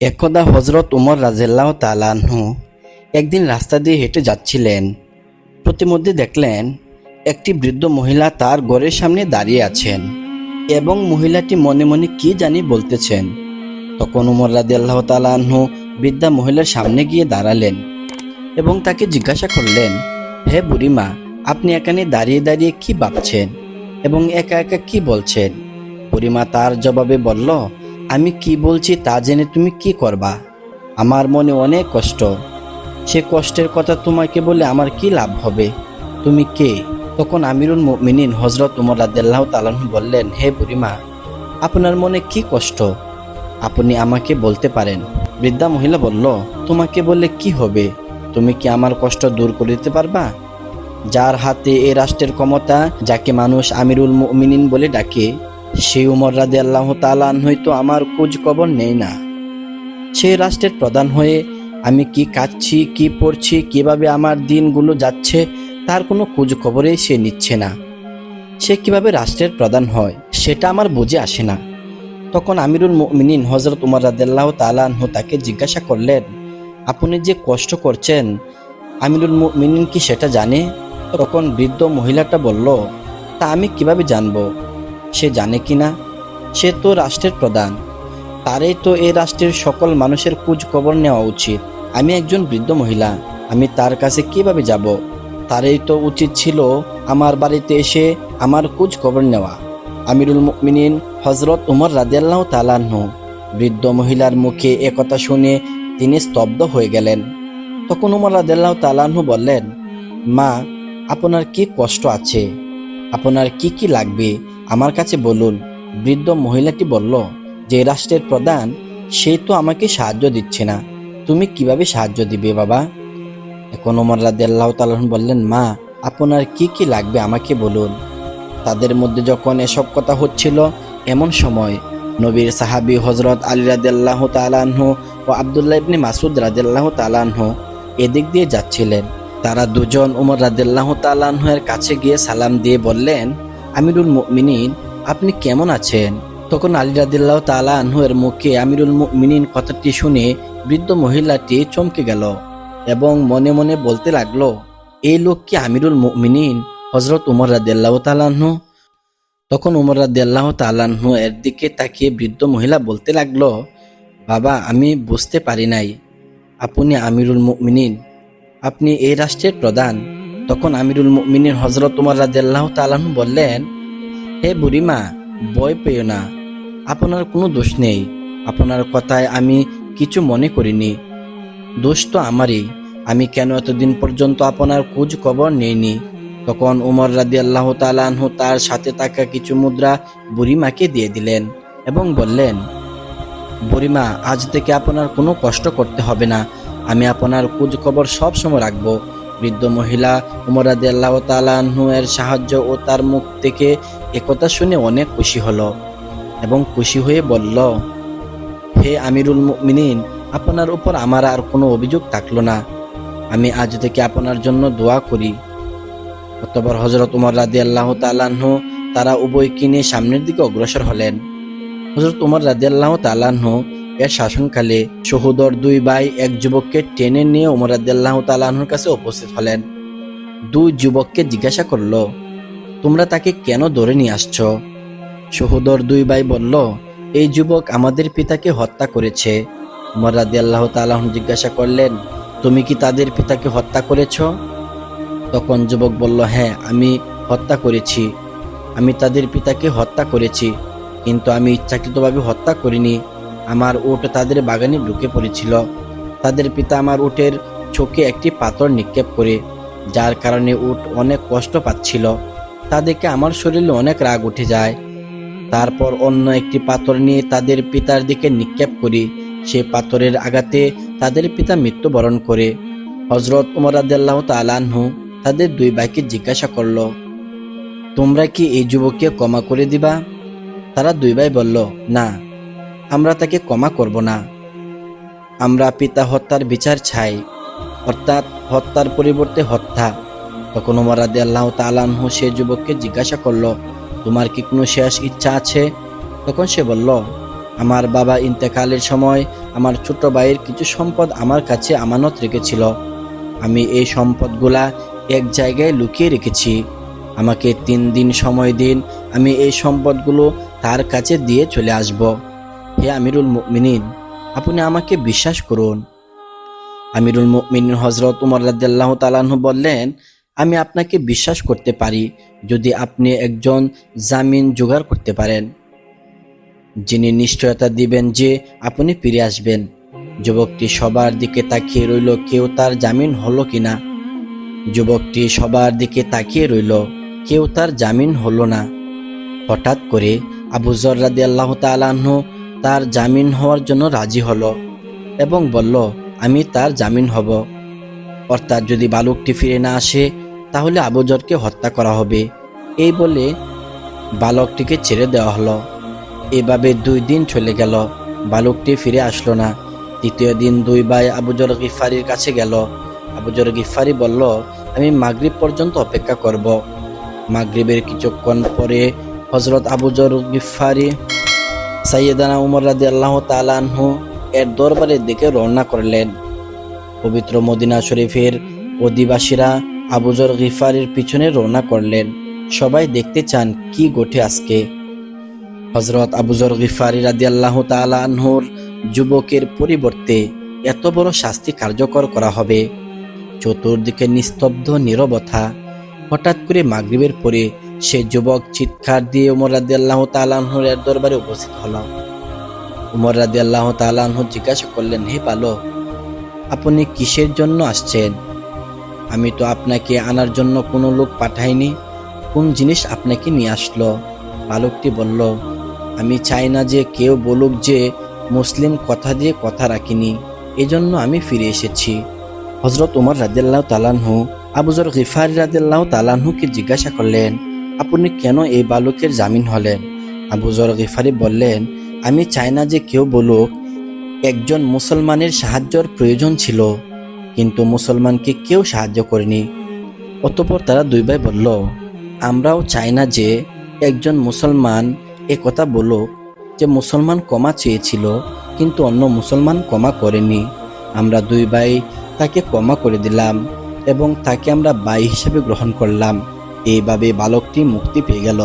একদা হযরত উমর রাদিয়াল্লাহু তাআলা আনহু একদিন রাস্তা দিয়ে হেঁটে যাচ্ছিলেন। প্রতিমধ্যে দেখলেন একটি বৃদ্ধ মহিলা তার ঘরের সামনে দাঁড়িয়ে আছেন এবং মহিলাটি মনে মনে কি জানি বলতেছেন। তখন উমর রাদিয়াল্লাহু তাআলা আনহু বৃদ্ধা মহিলার সামনে গিয়ে দাঁড়ালেন এবং তাকে জিজ্ঞাসা করলেন, হে বুড়িমা, আপনি এখানে দাঁড়িয়ে দাঁড়িয়ে কি ভাবছেন এবং একা একা কি বলছেন? বুড়িমা তার জবাবে বলল, আমি কি বলছি তা জেনে তুমি কি করবা? আমার মনে অনেক কষ্ট, সে কষ্টের কথা তোমাকে বলে আমার কি লাভ হবে? তুমি কে? তখন আমিরুল মুমিনিন হযরত উমর রাদিয়াল্লাহু তাআলা আনহু বললেন, হে বুড়িমা, আপনার মনে কি কষ্ট আপনি আমাকে বলতে পারেন। বৃদ্ধা মহিলা বলল, তোমাকে বললে কি হবে? তুমি কি আমার কষ্ট দূর করে দিতে পারবা? যার হাতে এই রাষ্ট্রের ক্ষমতা, যাকে মানুষ আমিরুল মুমিনিন বলে ডাকে, সেই উমর রাদিয়াল্লাহু তাআলা আনহুই তো আমার খোঁজ খবর নেই না। সেই রাষ্ট্রের প্রধান হয়ে আমি কি খাচ্ছি, কি পড়ছি, কিভাবে আমার দিনগুলো যাচ্ছে, তার কোনো খোঁজ খবরই সে নিচ্ছে না। সে কিভাবে রাষ্ট্রের প্রধান হয় সেটা আমার বুঝে আসে না। তখন আমিরুল মুমিনিন হযরত উমর রাদিয়াল্লাহু তাআলা আনহু তাকে জিজ্ঞাসা করলেন, আপনি যে কষ্ট করছেন আমিরুল মুমিনিন কি সেটা জানে? তখন বৃদ্ধ মহিলাটা বলল, তা আমি কিভাবে জানবো সে জানে কিনা? সে তো রাষ্ট্রের প্রধান, তারই তো এই রাষ্ট্রের সকল মানুষের খোঁজ খবর নেওয়া উচিত। আমি একজন বৃদ্ধ মহিলা, আমি তার কাছে কিভাবে যাব? তারই তো উচিত ছিল আমার বাড়িতে এসে আমার খোঁজ খবর নেওয়া। আমিরুল মুমিনিন হযরত উমর রাদিয়াল্লাহু তাআলা আনহু বৃদ্ধ মহিলার মুখে একথা শুনে তিনি স্তব্ধ হয়ে গেলেন। তখন উমর রাদিয়াল্লাহু তাআলা আনহু বললেন, মা, আপনার কি কষ্ট আছে? আপনার কি কি লাগবে আমার কাছে বলুন। বৃদ্ধ মহিলাটি বলল, যে রাষ্ট্রের প্রধান সেই তো আমাকে সাহায্য দিচ্ছে না, তুমি কিভাবে সাহায্য দিবে বাবা? এখন ওমর রাদিয়াল্লাহু তাআলা বললেন, মা, আপনার কি কি লাগবে আমাকে বলুন। তাদের মধ্যে যখন এসব কথা হচ্ছিল, এমন সময় নবীর সাহাবী হযরত আলী রাদিয়াল্লাহু তাআলা আনহু ও আব্দুল্লাহ ইবনে মাসউদ রাদিয়াল্লাহু তাআলা আনহু এদিক দিয়ে যাচ্ছিলেন। তারা দুজন উমর রাদিয়াল্লাহু তাআলা আনহু এর কাছে গিয়ে সালাম দিয়ে বললেন, আমিরুল মুমিনিন, আপনি কেমন আছেন? তখন আলী রাদিয়াল্লাহু তাআলা আনহু এর মুখে আমিরুল মুমিনিন কথাটি শুনে বৃদ্ধ মহিলাটি চমকে গেল এবং মনে মনে বলতে লাগলো, এই লোক কি আমিরুল মুমিনিন হযরত উমর রাদিয়াল্লাহু তাআলা আনহু? তখন উমর রাদিয়াল্লাহু তাআলা আনহু এর দিকে তাকিয়ে বৃদ্ধ মহিলা বলতে লাগলো, বাবা, আমি বুঝতে পারি নাই আপনি আমিরুল মুমিনিন, আপনি এই রাষ্ট্রের প্রধান। তখন আমিরুল মুমিনিন হযরত উমর রাদিয়াল্লাহু তাআলা আনহু বললেন, হে বুড়িমা, ভয় পেও না, আপনার কোনো দোষ নেই। আপনার কথায় আমি কিছু মনে করিনি, দোষ তো আমারই। আমি কেন এতদিন পর্যন্ত আপনার খোঁজ খবর নেইনি? তখন উমর রাদিয়াল্লাহু তাআলা আনহু তার সাথে থাকা কিছু মুদ্রা বুড়িমাকে দিয়ে দিলেন এবং বললেন, বুড়িমা, আজ থেকে আপনার কোনো কষ্ট করতে হবে না, আমি আপনার খোঁজ খবর সব সময় রাখবো। বৃদ্ধ মহিলা উমর রাদিয়াল্লাহু তাআলা আনহু এর সাহায্য ও তার মুখ থেকে একথা শুনে অনেক খুশি হলো এবং খুশি হয়ে বলল, হে আমিরুল মুমিনিন, আপনার উপর আমার আর কোনো অভিযোগ থাকলো না। আমি আজ থেকে আপনার জন্য দোয়া করি। অতঃপর হযরত উমর রাদিয়াল্লাহু তাআলা আনহু তারা উভয় কিনে সামনের দিকে অগ্রসর হলেন। হযরত উমর রাদিয়াল্লাহু তাআলা আনহু এর শাসনকালে সহোদর দুই ভাই এক যুবককে টেনে নিয়ে উমর রাদিয়াল্লাহু তাআলা আনহুর কাছে উপস্থিত হলেন। দুই যুবককে জিজ্ঞাসা করলো, তোমরা তাকে কেন ধরে নিয়ে আসছো? সহোদর দুই ভাই বলল, এই যুবক আমাদের পিতাকে হত্যা করেছে। উমর রাদিয়াল্লাহু তাআলা আনহু জিজ্ঞাসা করলেন, তুমি কি তাদের পিতাকে হত্যা করেছ? তখন যুবক বলল, হ্যাঁ, আমি হত্যা করেছি। আমি তাদের পিতাকে হত্যা করেছি, কিন্তু আমি ইচ্ছাকৃতভাবে হত্যা করিনি। আমার উট তাদের বাগানে ঢুকে পড়েছিল। তাদের পিতা আমার উটের চোখে একটি পাথর নিক্ষেপ করে, যার কারণে উট অনেক কষ্ট পাচ্ছিল। তা দেখে আমার শরীরে অনেক রাগ উঠে যায়। তারপর অন্য একটি পাথর নিয়ে তাদের পিতার দিকে নিক্ষেপ করি। সে পাথরের আঘাতে তাদের পিতা মৃত্যুবরণ করে। হযরত উমর রাদিয়াল্লাহু তাআলা আনহু তাদের দুই ভাইকে জিজ্ঞাসা করল, তোমরা কি এই যুবককে ক্ষমা করে দিবা? তারা দুই ভাই বলল, না, আমরা তাকে ক্ষমা করব না। আমরা পিতা হত্যার বিচার চাই, অর্থাৎ হত্যার পরিবর্তে হত্যা। তখন উমর রাদিয়াল্লাহু তাআলা আনহু সে যুবককে জিজ্ঞাসা করল, তোমার কি কোনো শেষ ইচ্ছা আছে? তখন সে বলল, আমার বাবা ইন্তেকালের সময় আমার ছোট ভাইয়ের কিছু সম্পদ আমার কাছে আমানত রেখেছিল। আমি এই সম্পদগুলা এক জায়গায় লুকিয়ে রেখেছি। আমাকে 3 দিন সময় দিন, আমি এই সম্পদগুলো তার কাছে দিয়ে চলে আসব। হে আমিরুল মুমিনিন, আপনি আমাকে বিশ্বাস করুন। আমিরুল মুমিনিন হযরত উমর রাদিয়াল্লাহু তাআলা আনহু বললেন, আমি আপনাকে বিশ্বাস করতে পারি যদি আপনি একজন জামিন জোগাড় করতে পারেন, যিনি নিশ্চয়তা দিবেন যে আপনি ফিরে আসবেন। যুবকটি সবার দিকে তাকিয়ে রইল, কেউ তার জামিন হলো কিনা। যুবকটি সবার দিকে তাকিয়ে রইল, কেউ তার জামিন হলো না। হঠাৎ করে আবু যর রাদিয়াল্লাহু তাআলা আনহু তার জামিন হওয়ার জন্য রাজি হলো এবং বলল, আমি তার জামিন হব। অর্থাৎ যদি বালকটি ফিরে না আসে তাহলে আবু যরকে হত্যা করা হবে। এই বলে বালকটিকে ছেড়ে দেওয়া হলো। এভাবে 2 দিন চলে গেল, বালকটি ফিরে আসলো না। 3য় দিন 2 ভাই আবু যর গিফারির কাছে গেল। আবু যর গিফারি বলল, আমি মাগরিব পর্যন্ত অপেক্ষা করব। মাগরিবের কিছুক্ষণ পরে হযরত আবু যর গিফারি সাইয়েদানা উমর রাদিয়াল্লাহু তাআলা আনহু এর দরবারের দিকে রওনা করলেন। পবিত্র মদিনা শরীফের অধিবাসীরা আবু যর গিফারির পিছনে রওনা করলেন। সবাই দেখতে চান কি ঘটে আজকে। হযরত আবু যর গিফারি রাদিয়াল্লাহু তাআলা আনহুর যুবকের পরিবর্তে এত বড় শাস্তি কার্যকর করা হবে। চতুর্দিকে নিস্তব্ধ নীরবতা। হঠাৎ করে মাগরিবের পরে সে যুবক চিৎকার দিয়ে উমর রাদিয়াল্লাহু তাআলা আনহুর এর দরবারে উপস্থিত হল। উমর রাদিয়াল্লাহু তাআলা আনহু জিজ্ঞাসা করলেন, হে বালক, আপনি কিসের জন্য আসছেন? আমি তো আপনাকে আনার জন্য কোনো লোক পাঠাইনি। কোন জিনিস আপনাকে নিয়ে আসলো? বালকটি বলল, আমি চাই না যে কেউ বলুক যে মুসলিম কথা দিয়ে কথা রাখিনি, এজন্য আমি ফিরে এসেছি। হযরত উমর রাদিয়াল্লাহু তাআলা আনহু আবু যর গিফারি রাদিয়াল্লাহু তাআলা আনহুকে জিজ্ঞাসা করলেন, আপনি কেন এই বালকের জামিন হলেন? আবু যর গিফারি বললেন, আমি চাই না যে কেউ বলুক একজন মুসলমানের সাহায্যের প্রয়োজন ছিল, কিন্তু মুসলমানকে কেউ সাহায্য করেনি। অতঃপর তারা 2 ভাই বলল, আমরাও চাই না যে একজন মুসলমান কথা বলুক যে মুসলমান ক্ষমা চেয়েছিল কিন্তু অন্য মুসলমান ক্ষমা করেনি। আমরা 2 ভাই তাকে ক্ষমা করে দিলাম এবং তাকে আমরা ভাই হিসেবে গ্রহণ করলাম। এইভাবে বালকটি মুক্তি পেয়ে গেল।